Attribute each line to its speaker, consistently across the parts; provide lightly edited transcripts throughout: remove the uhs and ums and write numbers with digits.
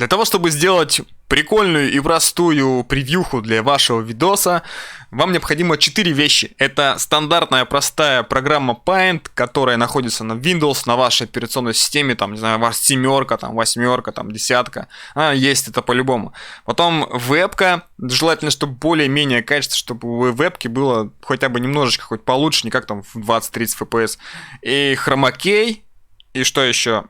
Speaker 1: Для того, чтобы сделать прикольную и простую превьюху для вашего видоса, вам необходимо 4 вещи. Это стандартная простая программа Paint, которая находится на Windows, на вашей операционной системе, там, не знаю, ваша 7, там, 8, там, 10. Есть это по-любому. Потом вебка, желательно, чтобы более-менее качество, чтобы у вебки было хотя бы немножечко, хоть получше, не как там в 20-30 FPS. И хромакей, и что еще?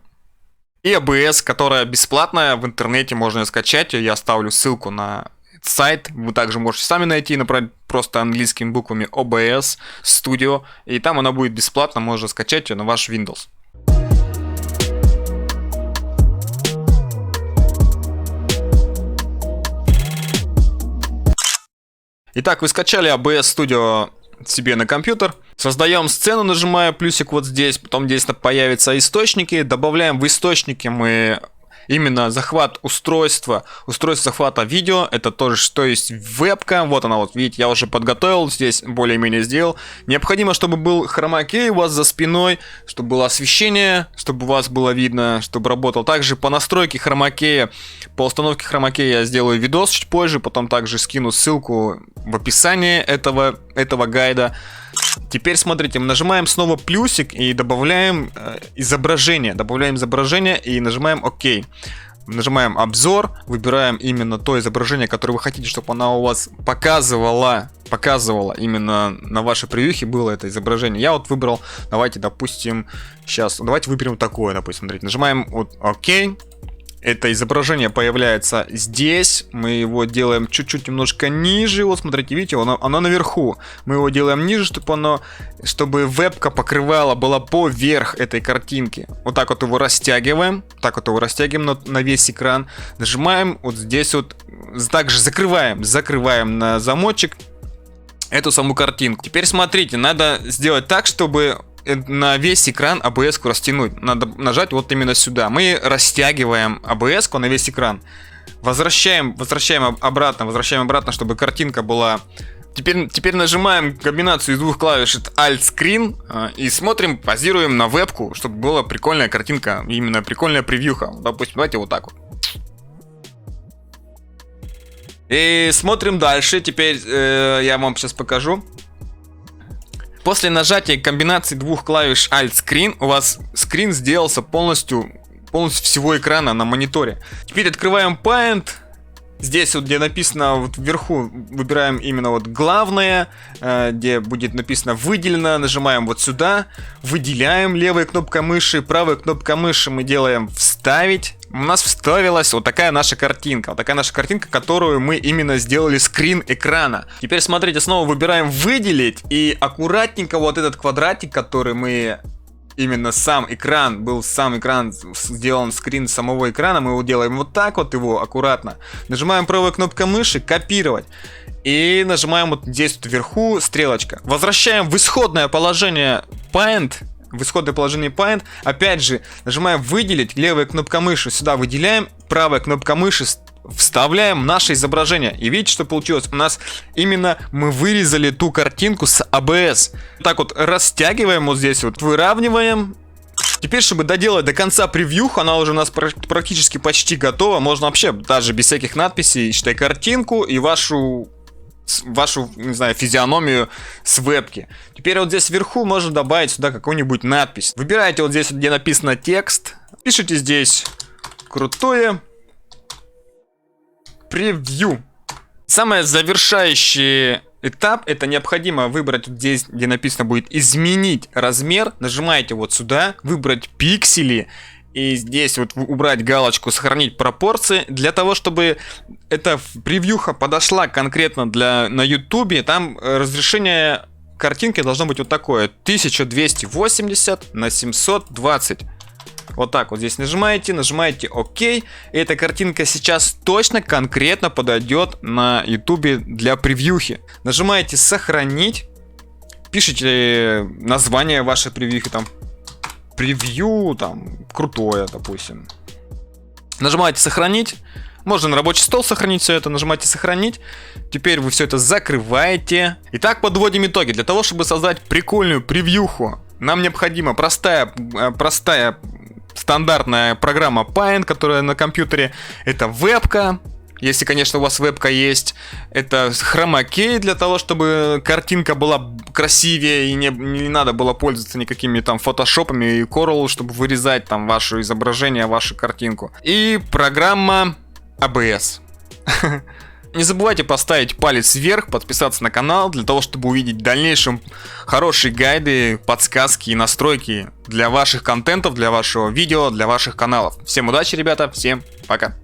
Speaker 1: И ABS, которая бесплатная, в интернете можно ее скачать. Я оставлю ссылку на сайт. Вы также можете сами найти, набрать просто английскими буквами OBS Studio. И там она будет бесплатно, можно скачать ее на ваш Windows. Итак, вы скачали OBS Studio себе на компьютер. Создаем сцену, нажимая плюсик вот здесь, потом здесь появятся источники, добавляем в источники мы именно захват устройства захвата видео, это тоже что есть вебка, вот она вот, видите, я уже подготовил, здесь более-менее сделал. Необходимо, чтобы был хромакей у вас за спиной, чтобы было освещение, чтобы у вас было видно, чтобы работал. Также по настройке хромакея, по установке хромакея я сделаю видос чуть позже, потом также скину ссылку в описании этого гайда. Теперь смотрите, мы нажимаем снова плюсик и добавляем изображение. Добавляем изображение и нажимаем ОК. Нажимаем обзор, выбираем именно то изображение, которое вы хотите, чтобы оно у вас показывало именно на вашей превьюхе было это изображение. Я вот выбрал, давайте, допустим, давайте выберем такое, допустим, смотрите. Нажимаем вот ОК. Это изображение появляется здесь, мы его делаем чуть-чуть немножко ниже, вот смотрите, видите, оно наверху. Мы его делаем ниже, чтобы вебка была поверх этой картинки. Вот так вот его растягиваем, на весь экран. Нажимаем вот здесь вот, также закрываем на замочек эту саму картинку. Теперь смотрите, надо сделать так, чтобы на весь экран ABS-ку растянуть. Надо нажать вот именно сюда. Мы растягиваем ABS-ку на весь экран. Возвращаем обратно, чтобы картинка была. Теперь нажимаем комбинацию из двух клавиш Alt-Screen и смотрим, позируем на вебку, чтобы была прикольная картинка, именно прикольная превьюха. Допустим, давайте вот так вот. И смотрим дальше. Теперь я вам сейчас покажу. После нажатия комбинации двух клавиш Alt-Screen у вас скрин сделался полностью всего экрана на мониторе. Теперь открываем Paint. Здесь вот, где написано вот вверху, выбираем именно вот главное, где будет написано выделено, нажимаем вот сюда, выделяем левой кнопкой мыши, правой кнопкой мыши мы делаем вставить. У нас вставилась вот такая наша картинка, которую мы именно сделали скрин экрана. Теперь смотрите, снова выбираем выделить и аккуратненько вот этот квадратик, который мы именно сам экран сделан скрин самого экрана, мы его делаем вот так вот, его аккуратно. Нажимаем правой кнопкой мыши копировать. И нажимаем вот здесь вот вверху стрелочка. Возвращаем в исходное положение Paint. Опять же, нажимаем выделить, левая кнопка мыши сюда выделяем, правая кнопка мыши вставляем наше изображение. И видите, что получилось? У нас именно мы вырезали ту картинку с ABS. Так вот растягиваем вот здесь вот, выравниваем. Теперь, чтобы доделать до конца превьюху, она уже у нас практически почти готова. Можно вообще даже без всяких надписей, считай, картинку и вашу, не знаю, физиономию с вебки. Теперь вот здесь вверху можно добавить сюда какую-нибудь надпись. Выбираете вот здесь, где написано текст. Пишите здесь крутое превью. Самый завершающий этап, это необходимо выбрать вот здесь, где написано будет изменить размер. Нажимаете вот сюда, выбрать пиксели. И здесь вот убрать галочку «Сохранить пропорции». Для того, чтобы эта превьюха подошла конкретно на YouTube, там разрешение картинки должно быть вот такое. 1280 на 720. Вот так вот здесь нажимаете ОК. И эта картинка сейчас точно конкретно подойдет на YouTube для превьюхи. Нажимаете «Сохранить». Пишите название вашей превьюхи, там превью, там, крутое, допустим. Нажимаете «Сохранить». Можно на рабочий стол сохранить все это. Нажимаете «Сохранить». Теперь вы все это закрываете. Итак, подводим итоги. Для того, чтобы создать прикольную превьюху, нам необходима простая стандартная программа Paint, которая на компьютере. Это вебка, если, конечно, у вас вебка есть. Это хромакей для того, чтобы картинка была красивее и не надо было пользоваться никакими там фотошопами и Corel, чтобы вырезать там ваше изображение, вашу картинку. И программа ABS. Не забывайте поставить палец вверх, подписаться на канал, для того, чтобы увидеть в дальнейшем хорошие гайды, подсказки и настройки для ваших контентов, для вашего видео, для ваших каналов. Всем удачи, ребята, всем пока!